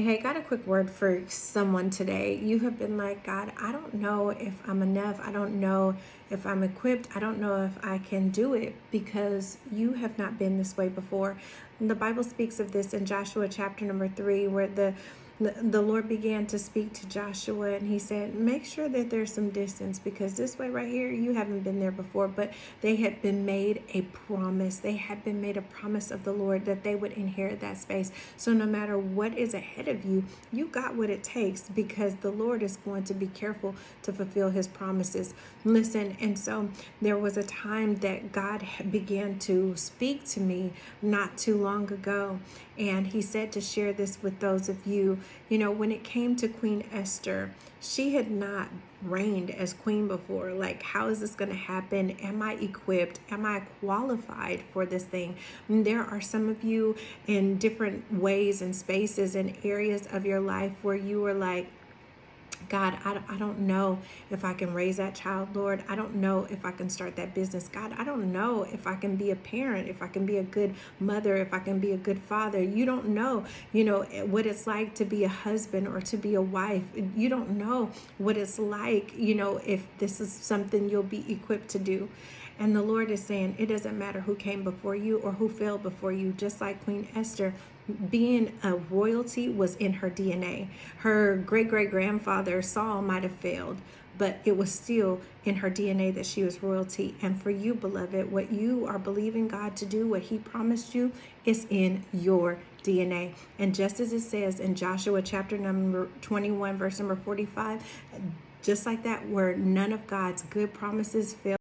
Hey, got a quick word for someone today. You have been like, God, I don't know if I'm enough. I don't know if I'm equipped. I don't know if I can do it because you have not been this way before. And the Bible speaks of this in Joshua chapter number 3, where the Lord began to speak to Joshua, and he said, make sure that there's some distance, because this way right here, you haven't been there before. But they had been made a promise. They had been made a promise of the Lord that they would inherit that space. So no matter what is ahead of you, you got what it takes, because the Lord is going to be careful to fulfill his promises. Listen, and so there was a time that God began to speak to me not too long ago, and he said to share this with those of you. You know, when it came to Queen Esther, she had not reigned as queen before. Like, how is this going to happen? Am I equipped? Am I qualified for this thing? And there are some of you in different ways and spaces and areas of your life where you are like, God, I don't know if I can raise that child, Lord. I don't know if I can start that business. God, I don't know if I can be a parent, if I can be a good mother, if I can be a good father. You don't know, what it's like to be a husband or to be a wife. You don't know what it's like, if this is something you'll be equipped to do. And the Lord is saying, it doesn't matter who came before you or who failed before you. Just like Queen Esther, being a royalty was in her DNA. Her great-great-grandfather Saul might have failed, but it was still in her DNA that she was royalty. And for you, beloved, what you are believing God to do, what he promised you, is in your DNA. And just as it says in Joshua chapter number 21, verse number 45, just like that, where none of God's good promises fail.